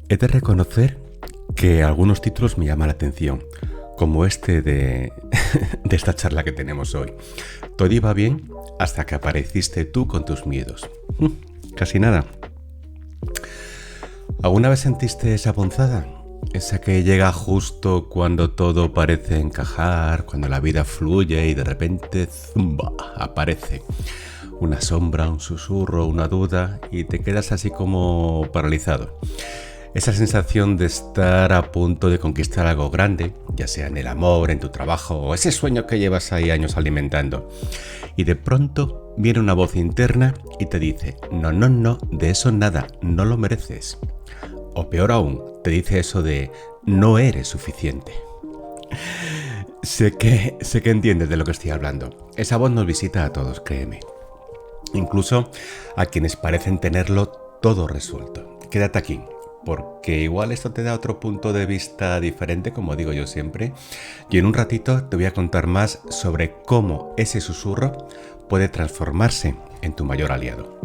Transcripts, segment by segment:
He de reconocer que algunos títulos me llaman la atención, como este de esta charla que tenemos hoy. Todo iba bien hasta que apareciste tú con tus miedos. Casi nada. ¿Alguna vez sentiste esa punzada? Esa que llega justo cuando todo parece encajar, cuando la vida fluye y de repente ¡zumba! Aparece una sombra, un susurro, una duda y te quedas así como paralizado. Esa sensación de estar a punto de conquistar algo grande, ya sea en el amor, en tu trabajo o ese sueño que llevas ahí años alimentando. Y de pronto viene una voz interna y te dice, no, de eso nada, no lo mereces. O peor aún, te dice eso de, no eres suficiente. Sé que entiendes de lo que estoy hablando. Esa voz nos visita a todos, créeme. Incluso a quienes parecen tenerlo todo resuelto. Quédate aquí, porque igual esto te da otro punto de vista diferente, como digo yo siempre, y en un ratito te voy a contar más sobre cómo ese susurro puede transformarse en tu mayor aliado.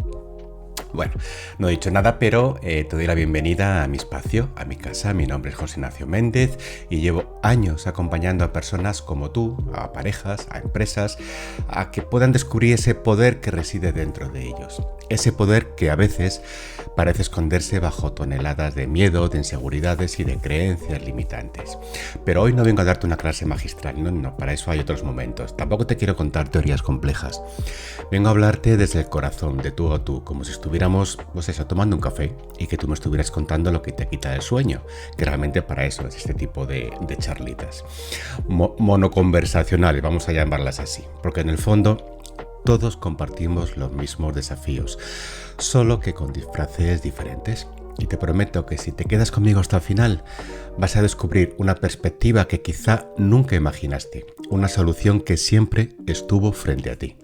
Bueno, no he dicho nada, pero te doy la bienvenida a mi espacio, a mi casa. Mi nombre es José Ignacio Méndez y llevo años acompañando a personas como tú, a parejas, a empresas, a que puedan descubrir ese poder que reside dentro de ellos. Ese poder que a veces parece esconderse bajo toneladas de miedo, de inseguridades y de creencias limitantes. Pero hoy no vengo a darte una clase magistral, no, para eso hay otros momentos. Tampoco te quiero contar teorías complejas. Vengo a hablarte desde el corazón, de tú a tú, como si estuviéramos, tomando un café y que tú me estuvieras contando lo que te quita el sueño, que realmente para eso es este tipo de charlitas. Monoconversacionales, vamos a llamarlas así, porque en el fondo todos compartimos los mismos desafíos, solo que con disfraces diferentes. Y te prometo que si te quedas conmigo hasta el final, vas a descubrir una perspectiva que quizá nunca imaginaste, una solución que siempre estuvo frente a ti.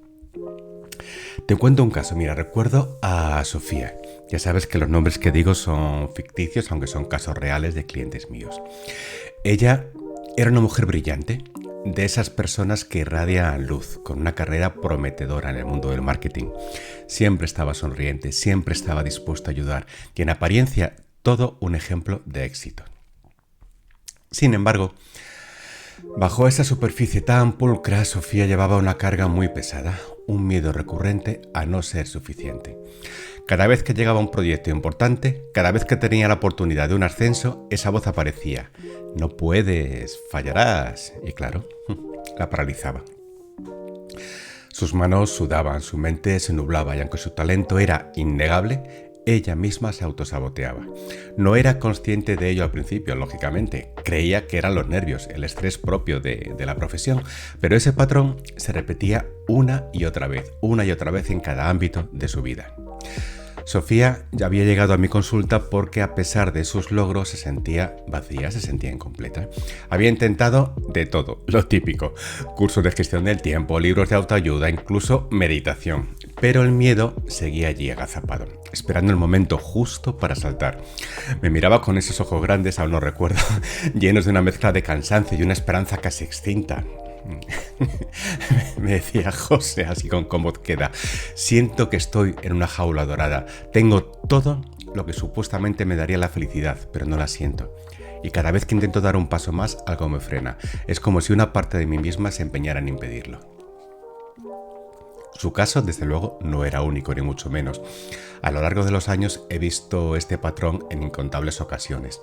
Te cuento un caso. Mira, recuerdo a Sofía. Ya sabes que los nombres que digo son ficticios, aunque son casos reales de clientes míos. Ella era una mujer brillante, de esas personas que irradian luz, con una carrera prometedora en el mundo del marketing. Siempre estaba sonriente, siempre estaba dispuesta a ayudar y en apariencia todo un ejemplo de éxito. Sin embargo, bajo esa superficie tan pulcra, Sofía llevaba una carga muy pesada, un miedo recurrente a no ser suficiente. Cada vez que llegaba un proyecto importante, cada vez que tenía la oportunidad de un ascenso, esa voz aparecía. No puedes, fallarás. Y claro, la paralizaba. Sus manos sudaban, su mente se nublaba y aunque su talento era innegable, ella misma se autosaboteaba. No era consciente de ello al principio, lógicamente. Creía que eran los nervios, el estrés propio de la profesión. Pero ese patrón se repetía una y otra vez en cada ámbito de su vida. Sofía ya había llegado a mi consulta porque a pesar de sus logros se sentía vacía, se sentía incompleta. Había intentado de todo, lo típico, cursos de gestión del tiempo, libros de autoayuda, incluso meditación. Pero el miedo seguía allí agazapado, esperando el momento justo para saltar. Me miraba con esos ojos grandes, aún no recuerdo, llenos de una mezcla de cansancio y una esperanza casi extinta. Me decía José, así con voz queda, siento que estoy en una jaula dorada, tengo todo lo que supuestamente me daría la felicidad, pero no la siento. Y cada vez que intento dar un paso más, algo me frena. Es como si una parte de mí misma se empeñara en impedirlo. Su caso, desde luego, no era único, ni mucho menos. A lo largo de los años he visto este patrón en incontables ocasiones.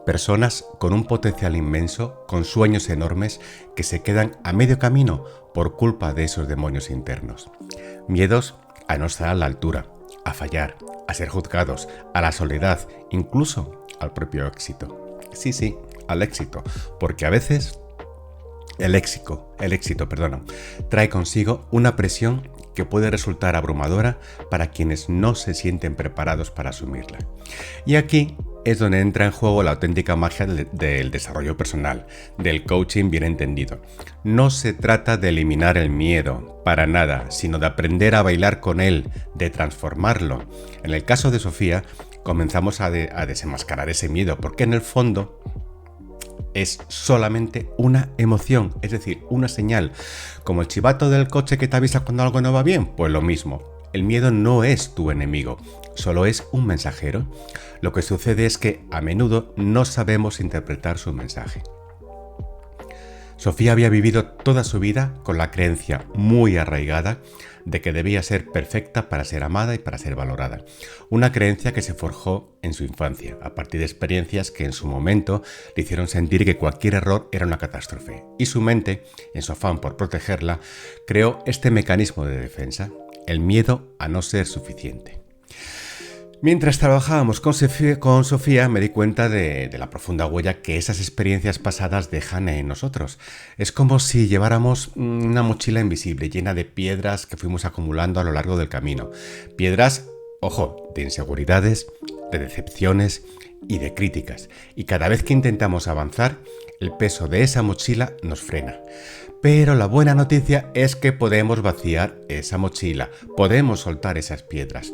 Personas con un potencial inmenso, con sueños enormes, que se quedan a medio camino por culpa de esos demonios internos. Miedos a no estar a la altura, a fallar, a ser juzgados, a la soledad, incluso al propio éxito. Sí, al éxito, porque a veces el éxito trae consigo una presión que puede resultar abrumadora para quienes no se sienten preparados para asumirla. Y aquí es donde entra en juego la auténtica magia del desarrollo personal, del coaching bien entendido. No se trata de eliminar el miedo, para nada, sino de aprender a bailar con él, de transformarlo. En el caso de Sofía, comenzamos a desenmascarar ese miedo, porque en el fondo es solamente una emoción, es decir, una señal. Como el chivato del coche que te avisa cuando algo no va bien, pues lo mismo. El miedo no es tu enemigo, solo es un mensajero. Lo que sucede es que a menudo no sabemos interpretar su mensaje. Sofía había vivido toda su vida con la creencia muy arraigada de que debía ser perfecta para ser amada y para ser valorada. Una creencia que se forjó en su infancia, a partir de experiencias que en su momento le hicieron sentir que cualquier error era una catástrofe. Y su mente, en su afán por protegerla, creó este mecanismo de defensa, el miedo a no ser suficiente. Mientras trabajábamos con Sofía, me di cuenta de la profunda huella que esas experiencias pasadas dejan en nosotros. Es como si lleváramos una mochila invisible llena de piedras que fuimos acumulando a lo largo del camino. Piedras, ojo, de inseguridades, de decepciones y de críticas. Y cada vez que intentamos avanzar, el peso de esa mochila nos frena. Pero la buena noticia es que podemos vaciar esa mochila, podemos soltar esas piedras.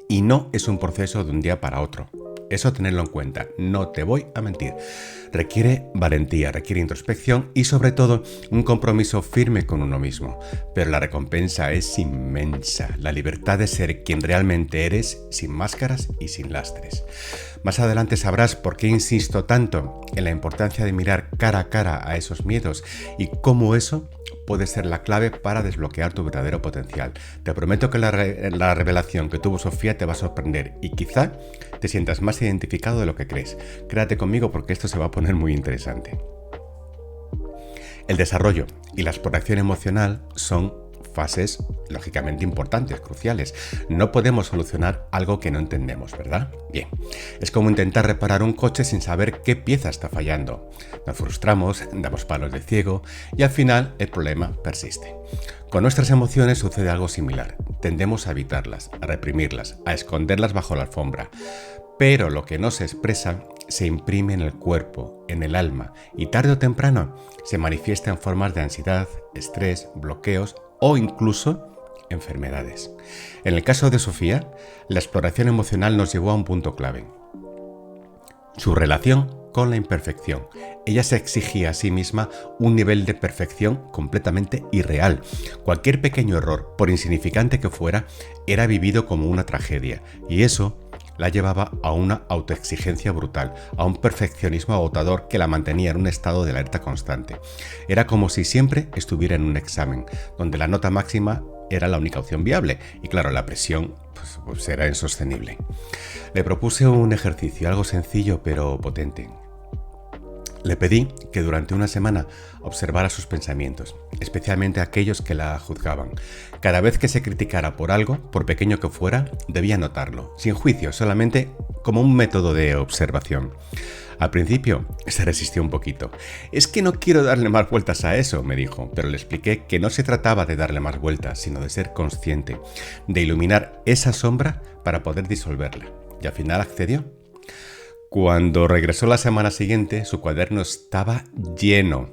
Y no es un proceso de un día para otro. Eso tenerlo en cuenta, no te voy a mentir. Requiere valentía, requiere introspección y sobre todo un compromiso firme con uno mismo. Pero la recompensa es inmensa, la libertad de ser quien realmente eres, sin máscaras y sin lastres. Más adelante sabrás por qué insisto tanto en la importancia de mirar cara a cara a esos miedos y cómo eso puede ser la clave para desbloquear tu verdadero potencial. Te prometo que la revelación que tuvo Sofía te va a sorprender y quizá te sientas más identificado de lo que crees. Quédate conmigo porque esto se va a poner muy interesante. El desarrollo y la exploración emocional son fases lógicamente importantes, cruciales. No podemos solucionar algo que no entendemos, ¿verdad? Bien, es como intentar reparar un coche sin saber qué pieza está fallando. Nos frustramos, damos palos de ciego y al final el problema persiste. Con nuestras emociones sucede algo similar. Tendemos a evitarlas, a reprimirlas, a esconderlas bajo la alfombra. Pero lo que no se expresa se imprime en el cuerpo, en el alma y tarde o temprano se manifiesta en formas de ansiedad, estrés, bloqueos o incluso enfermedades. En el caso de Sofía, la exploración emocional nos llevó a un punto clave: su relación con la imperfección. Ella se exigía a sí misma un nivel de perfección completamente irreal. Cualquier pequeño error, por insignificante que fuera, era vivido como una tragedia, y eso la llevaba a una autoexigencia brutal, a un perfeccionismo agotador que la mantenía en un estado de alerta constante. Era como si siempre estuviera en un examen, donde la nota máxima era la única opción viable, y claro, la presión pues era insostenible. Le propuse un ejercicio, algo sencillo pero potente. Le pedí que durante una semana observara sus pensamientos, especialmente aquellos que la juzgaban. Cada vez que se criticara por algo, por pequeño que fuera, debía notarlo, sin juicio, solamente como un método de observación. Al principio se resistió un poquito. Es que no quiero darle más vueltas a eso, me dijo, pero le expliqué que no se trataba de darle más vueltas, sino de ser consciente, de iluminar esa sombra para poder disolverla. Y al final accedió. Cuando regresó la semana siguiente, su cuaderno estaba lleno.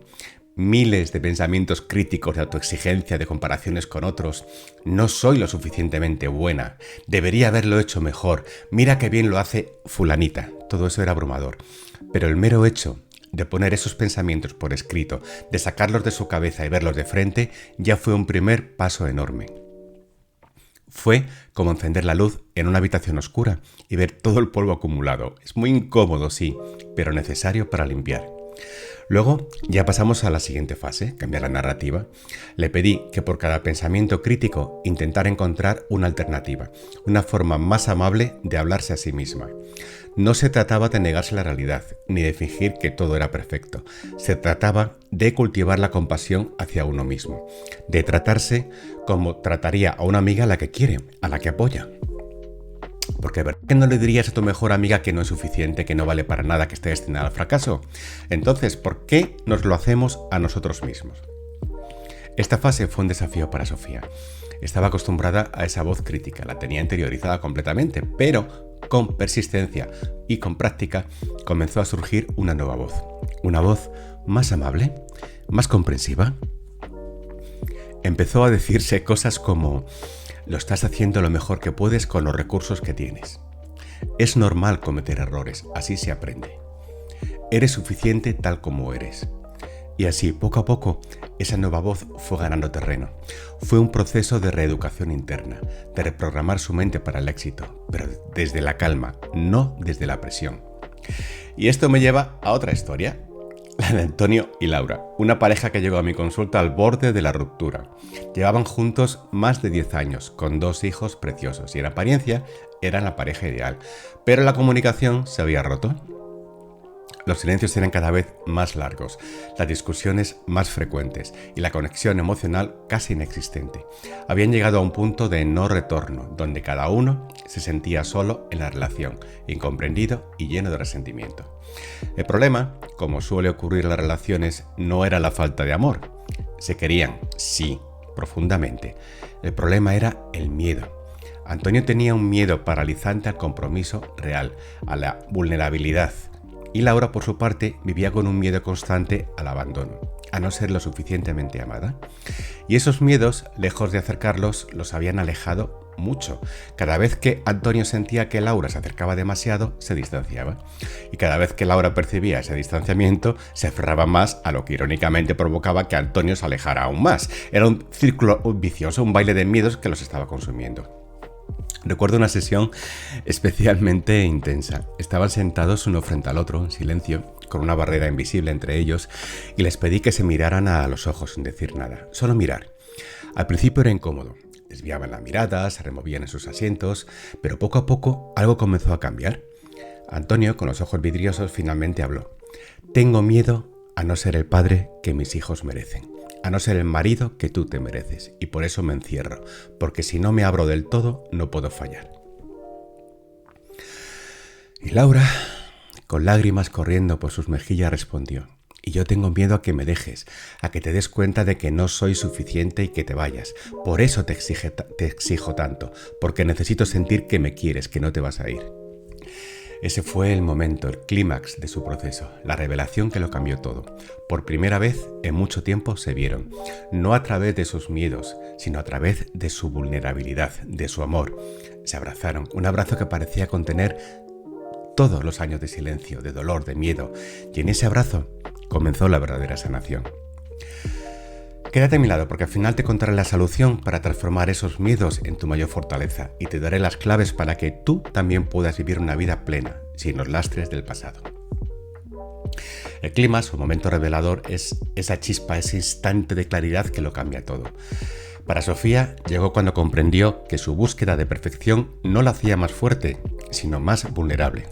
Miles de pensamientos críticos, de autoexigencia, de comparaciones con otros. No soy lo suficientemente buena. Debería haberlo hecho mejor. Mira qué bien lo hace fulanita. Todo eso era abrumador. Pero el mero hecho de poner esos pensamientos por escrito, de sacarlos de su cabeza y verlos de frente, ya fue un primer paso enorme. Fue como encender la luz en una habitación oscura y ver todo el polvo acumulado. Es muy incómodo, sí, pero necesario para limpiar. Luego ya pasamos a la siguiente fase, cambiar la narrativa. Le pedí que por cada pensamiento crítico intentara encontrar una alternativa, una forma más amable de hablarse a sí misma. No se trataba de negarse la realidad, ni de fingir que todo era perfecto. Se trataba de cultivar la compasión hacia uno mismo, de tratarse como trataría a una amiga a la que quiere, a la que apoya. Porque ¿verdad que no le dirías a tu mejor amiga que no es suficiente, que no vale para nada, que esté destinada al fracaso? Entonces, ¿por qué nos lo hacemos a nosotros mismos? Esta fase fue un desafío para Sofía. Estaba acostumbrada a esa voz crítica, la tenía interiorizada completamente, pero con persistencia y con práctica comenzó a surgir una nueva voz. Una voz más amable, más comprensiva. Empezó a decirse cosas como: lo estás haciendo lo mejor que puedes con los recursos que tienes. Es normal cometer errores, así se aprende. Eres suficiente tal como eres. Y así, poco a poco, esa nueva voz fue ganando terreno. Fue un proceso de reeducación interna, de reprogramar su mente para el éxito, pero desde la calma, no desde la presión. Y esto me lleva a otra historia, la de Antonio y Laura, una pareja que llegó a mi consulta al borde de la ruptura. Llevaban juntos más de 10 años, con 2 hijos preciosos, y en apariencia eran la pareja ideal, pero la comunicación se había roto. Los silencios eran cada vez más largos, las discusiones más frecuentes y la conexión emocional casi inexistente. Habían llegado a un punto de no retorno, donde cada uno se sentía solo en la relación, incomprendido y lleno de resentimiento. El problema, como suele ocurrir en las relaciones, no era la falta de amor. Se querían, sí, profundamente. El problema era el miedo. Antonio tenía un miedo paralizante al compromiso real, a la vulnerabilidad. Y Laura, por su parte, vivía con un miedo constante al abandono, a no ser lo suficientemente amada. Y esos miedos, lejos de acercarlos, los habían alejado mucho. Cada vez que Antonio sentía que Laura se acercaba demasiado, se distanciaba. Y cada vez que Laura percibía ese distanciamiento, se aferraba más a lo que irónicamente provocaba que Antonio se alejara aún más. Era un círculo vicioso, un baile de miedos que los estaba consumiendo. Recuerdo una sesión especialmente intensa. Estaban sentados uno frente al otro, en silencio, con una barrera invisible entre ellos, y les pedí que se miraran a los ojos sin decir nada, solo mirar. Al principio era incómodo. Desviaban la mirada, se removían en sus asientos, pero poco a poco algo comenzó a cambiar. Antonio, con los ojos vidriosos, finalmente habló. Tengo miedo a no ser el padre que mis hijos merecen, a no ser el marido que tú te mereces, y por eso me encierro, porque si no me abro del todo, no puedo fallar. Y Laura, con lágrimas corriendo por sus mejillas, respondió: y yo tengo miedo a que me dejes, a que te des cuenta de que no soy suficiente y que te vayas. Por eso te exijo tanto, porque necesito sentir que me quieres, que no te vas a ir. Ese fue el momento, el clímax de su proceso, la revelación que lo cambió todo. Por primera vez en mucho tiempo se vieron, no a través de sus miedos, sino a través de su vulnerabilidad, de su amor. Se abrazaron, un abrazo que parecía contener todos los años de silencio, de dolor, de miedo, y en ese abrazo comenzó la verdadera sanación. Quédate a mi lado porque al final te contaré la solución para transformar esos miedos en tu mayor fortaleza y te daré las claves para que tú también puedas vivir una vida plena, sin los lastres del pasado. El clímax, su momento revelador, es esa chispa, ese instante de claridad que lo cambia todo. Para Sofía llegó cuando comprendió que su búsqueda de perfección no la hacía más fuerte, sino más vulnerable.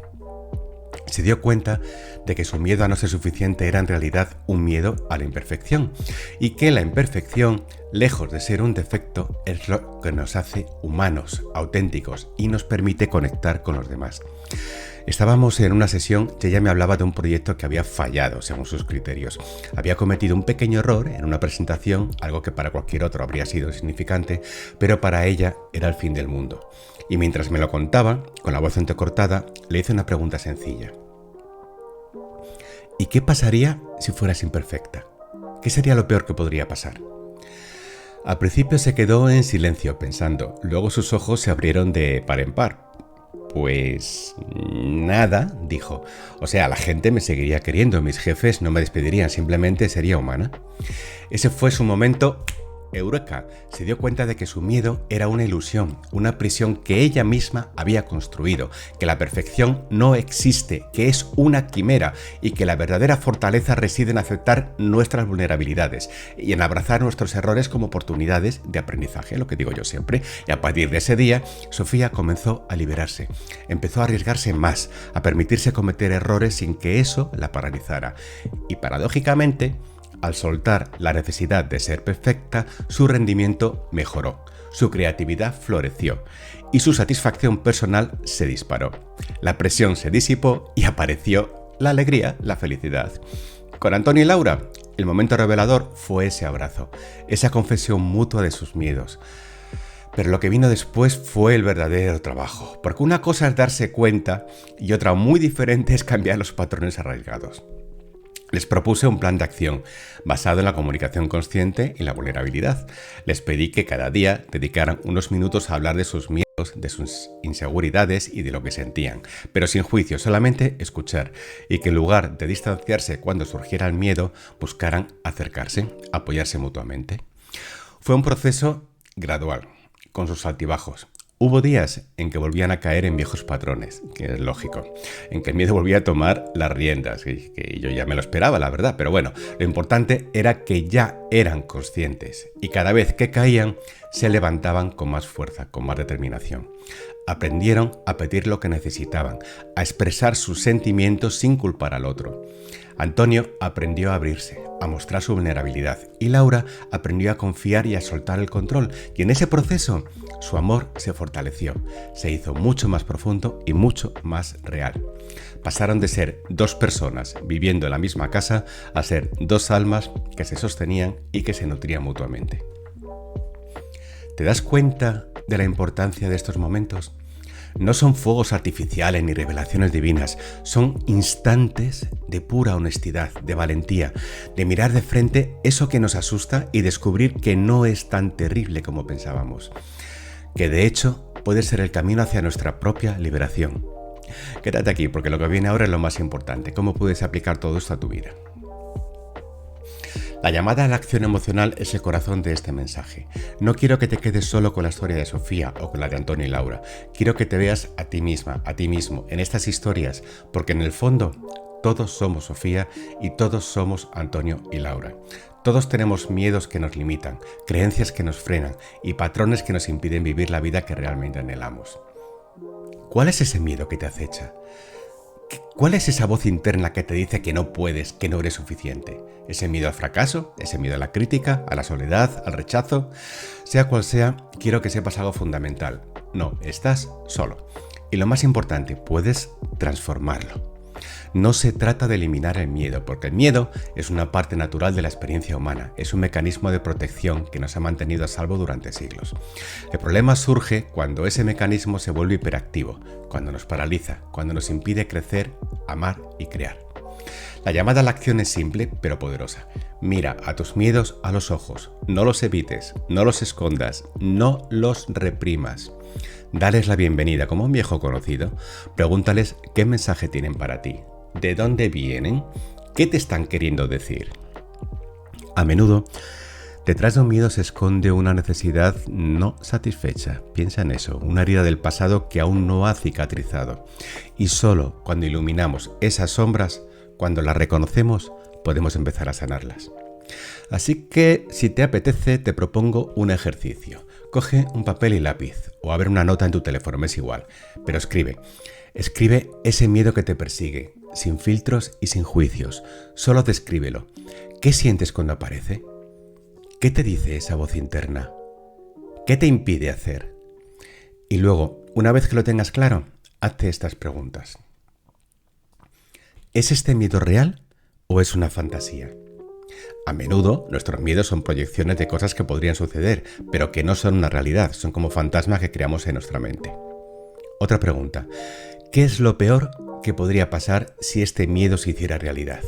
Se dio cuenta de que su miedo a no ser suficiente era en realidad un miedo a la imperfección y que la imperfección, lejos de ser un defecto, es lo que nos hace humanos, auténticos y nos permite conectar con los demás. Estábamos en una sesión y ella me hablaba de un proyecto que había fallado según sus criterios. Había cometido un pequeño error en una presentación, algo que para cualquier otro habría sido insignificante, pero para ella era el fin del mundo. Y mientras me lo contaba, con la voz entrecortada, le hice una pregunta sencilla. ¿Y qué pasaría si fueras imperfecta? ¿Qué sería lo peor que podría pasar? Al principio se quedó en silencio pensando, luego sus ojos se abrieron de par en par. Pues nada, dijo. O sea, la gente me seguiría queriendo, mis jefes no me despedirían, simplemente sería humana. Ese fue su momento eureka. Se dio cuenta de que su miedo era una ilusión, una prisión que ella misma había construido, que la perfección no existe, que es una quimera y que la verdadera fortaleza reside en aceptar nuestras vulnerabilidades y en abrazar nuestros errores como oportunidades de aprendizaje, lo que digo yo siempre. Y a partir de ese día, Sofía comenzó a liberarse, empezó a arriesgarse más, a permitirse cometer errores sin que eso la paralizara. Y paradójicamente, al soltar la necesidad de ser perfecta, su rendimiento mejoró, su creatividad floreció y su satisfacción personal se disparó. La presión se disipó y apareció la alegría, la felicidad. Con Antonio y Laura, el momento revelador fue ese abrazo, esa confesión mutua de sus miedos. Pero lo que vino después fue el verdadero trabajo, porque una cosa es darse cuenta y otra muy diferente es cambiar los patrones arraigados. Les propuse un plan de acción basado en la comunicación consciente y la vulnerabilidad. Les pedí que cada día dedicaran unos minutos a hablar de sus miedos, de sus inseguridades y de lo que sentían, pero sin juicio, solamente escuchar, y que en lugar de distanciarse cuando surgiera el miedo, buscaran acercarse, apoyarse mutuamente. Fue un proceso gradual, con sus altibajos. Hubo días en que volvían a caer en viejos patrones, que es lógico, en que el miedo volvía a tomar las riendas, y que yo ya me lo esperaba, la verdad, pero bueno, lo importante era que ya eran conscientes y cada vez que caían se levantaban con más fuerza, con más determinación. Aprendieron a pedir lo que necesitaban, a expresar sus sentimientos sin culpar al otro. Antonio aprendió a abrirse, a mostrar su vulnerabilidad, y Laura aprendió a confiar y a soltar el control, y en ese proceso su amor se fortaleció, se hizo mucho más profundo y mucho más real. Pasaron de ser dos personas viviendo en la misma casa a ser dos almas que se sostenían y que se nutrían mutuamente. ¿Te das cuenta de la importancia de estos momentos? No son fuegos artificiales ni revelaciones divinas, son instantes de pura honestidad, de valentía, de mirar de frente eso que nos asusta y descubrir que no es tan terrible como pensábamos, que de hecho puede ser el camino hacia nuestra propia liberación. Quédate aquí porque lo que viene ahora es lo más importante, cómo puedes aplicar todo esto a tu vida. La llamada a la acción emocional es el corazón de este mensaje. No quiero que te quedes solo con la historia de Sofía o con la de Antonio y Laura. Quiero que te veas a ti misma, a ti mismo, en estas historias, porque en el fondo todos somos Sofía y todos somos Antonio y Laura. Todos tenemos miedos que nos limitan, creencias que nos frenan y patrones que nos impiden vivir la vida que realmente anhelamos. ¿Cuál es ese miedo que te acecha? ¿Cuál es esa voz interna que te dice que no puedes, que no eres suficiente? ¿Ese miedo al fracaso? ¿Ese miedo a la crítica? ¿A la soledad? ¿Al rechazo? Sea cual sea, quiero que sepas algo fundamental. No, estás solo. Y lo más importante, puedes transformarlo. No se trata de eliminar el miedo, porque el miedo es una parte natural de la experiencia humana, es un mecanismo de protección que nos ha mantenido a salvo durante siglos. El problema surge cuando ese mecanismo se vuelve hiperactivo, cuando nos paraliza, cuando nos impide crecer, amar y crear. La llamada a la acción es simple pero poderosa. Mira a tus miedos a los ojos, no los evites, no los escondas, no los reprimas. Dales la bienvenida como un viejo conocido, pregúntales qué mensaje tienen para ti, de dónde vienen, qué te están queriendo decir. A menudo, detrás de un miedo se esconde una necesidad no satisfecha. Piensa en eso, una herida del pasado que aún no ha cicatrizado. Y solo cuando iluminamos esas sombras, cuando las reconocemos, podemos empezar a sanarlas. Así que, si te apetece, te propongo un ejercicio. Coge un papel y lápiz, o abre una nota en tu teléfono, me es igual, pero escribe. Escribe ese miedo que te persigue, sin filtros y sin juicios. Solo descríbelo. ¿Qué sientes cuando aparece? ¿Qué te dice esa voz interna? ¿Qué te impide hacer? Y luego, una vez que lo tengas claro, hazte estas preguntas. ¿Es este miedo real o es una fantasía? A menudo, nuestros miedos son proyecciones de cosas que podrían suceder, pero que no son una realidad, son como fantasmas que creamos en nuestra mente. Otra pregunta. ¿Qué es lo peor que podría pasar si este miedo se hiciera realidad?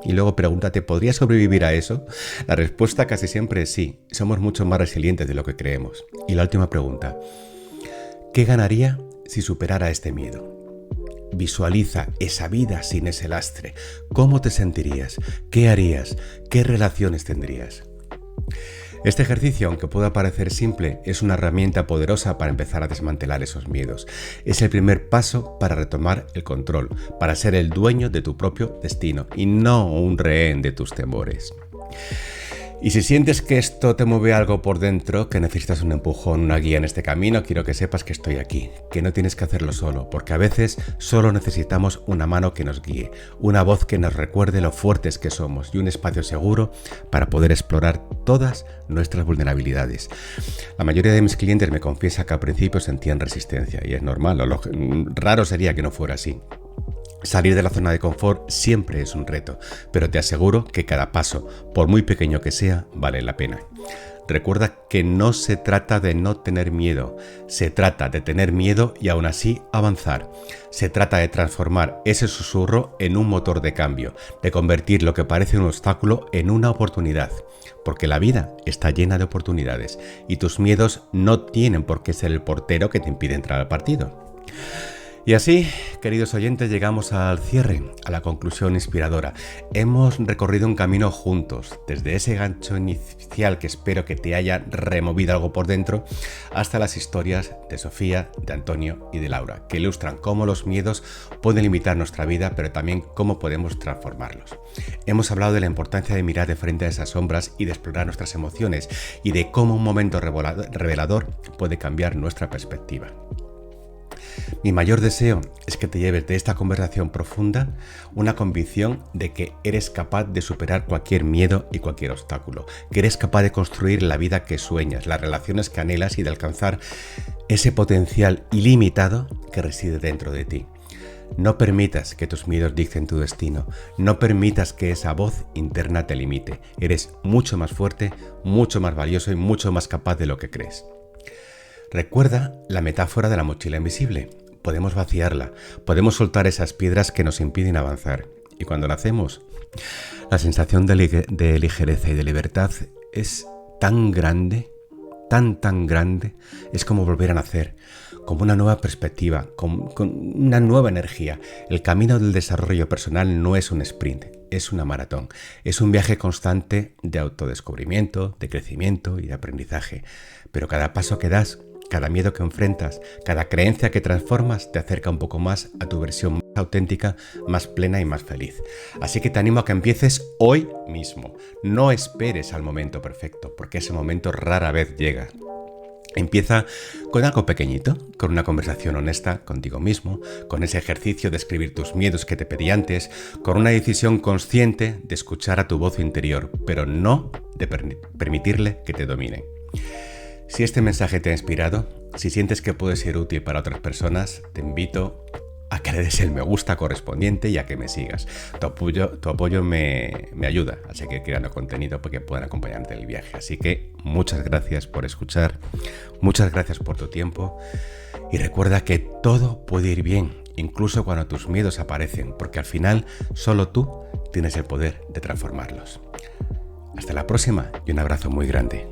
Y luego pregúntate, ¿podría sobrevivir a eso? La respuesta casi siempre es sí, somos mucho más resilientes de lo que creemos. Y la última pregunta. ¿Qué ganaría si superara este miedo? Visualiza esa vida sin ese lastre. ¿Cómo te sentirías? ¿Qué harías? ¿Qué relaciones tendrías? Este ejercicio, aunque pueda parecer simple, es una herramienta poderosa para empezar a desmantelar esos miedos. Es el primer paso para retomar el control, para ser el dueño de tu propio destino y no un rehén de tus temores. Y si sientes que esto te mueve algo por dentro, que necesitas un empujón, una guía en este camino, quiero que sepas que estoy aquí, que no tienes que hacerlo solo, porque a veces solo necesitamos una mano que nos guíe, una voz que nos recuerde lo fuertes que somos y un espacio seguro para poder explorar todas nuestras vulnerabilidades. La mayoría de mis clientes me confiesa que al principio sentían resistencia y es normal, raro sería que no fuera así. Salir de la zona de confort siempre es un reto, pero te aseguro que cada paso, por muy pequeño que sea, vale la pena. Recuerda que no se trata de no tener miedo, se trata de tener miedo y aún así avanzar. Se trata de transformar ese susurro en un motor de cambio, de convertir lo que parece un obstáculo en una oportunidad. Porque la vida está llena de oportunidades y tus miedos no tienen por qué ser el portero que te impide entrar al partido. Y así, queridos oyentes, llegamos al cierre, a la conclusión inspiradora. Hemos recorrido un camino juntos, desde ese gancho inicial que espero que te haya removido algo por dentro, hasta las historias de Sofía, de Antonio y de Laura, que ilustran cómo los miedos pueden limitar nuestra vida, pero también cómo podemos transformarlos. Hemos hablado de la importancia de mirar de frente a esas sombras y de explorar nuestras emociones, y de cómo un momento revelador puede cambiar nuestra perspectiva. Mi mayor deseo es que te lleves de esta conversación profunda una convicción de que eres capaz de superar cualquier miedo y cualquier obstáculo, que eres capaz de construir la vida que sueñas, las relaciones que anhelas y de alcanzar ese potencial ilimitado que reside dentro de ti. No permitas que tus miedos dicten tu destino, no permitas que esa voz interna te limite. Eres mucho más fuerte, mucho más valioso y mucho más capaz de lo que crees. Recuerda la metáfora de la mochila invisible. Podemos vaciarla, podemos soltar esas piedras que nos impiden avanzar. Y cuando lo hacemos, la sensación de ligereza y de libertad es tan grande, tan grande, es como volver a nacer, como una nueva perspectiva, con una nueva energía. El camino del desarrollo personal no es un sprint, es una maratón. Es un viaje constante de autodescubrimiento, de crecimiento y de aprendizaje. Pero cada paso que das, cada miedo que enfrentas, cada creencia que transformas te acerca un poco más a tu versión más auténtica, más plena y más feliz. Así que te animo a que empieces hoy mismo. No esperes al momento perfecto, porque ese momento rara vez llega. Empieza con algo pequeñito, con una conversación honesta contigo mismo, con ese ejercicio de escribir tus miedos que te pedí antes, con una decisión consciente de escuchar a tu voz interior, pero no de permitirle que te domine. Si este mensaje te ha inspirado, si sientes que puede ser útil para otras personas, te invito a que le des el me gusta correspondiente y a que me sigas. Tu apoyo me ayuda a seguir creando contenido para que puedan acompañarte en el viaje. Así que muchas gracias por escuchar, muchas gracias por tu tiempo y recuerda que todo puede ir bien, incluso cuando tus miedos aparecen, porque al final solo tú tienes el poder de transformarlos. Hasta la próxima y un abrazo muy grande.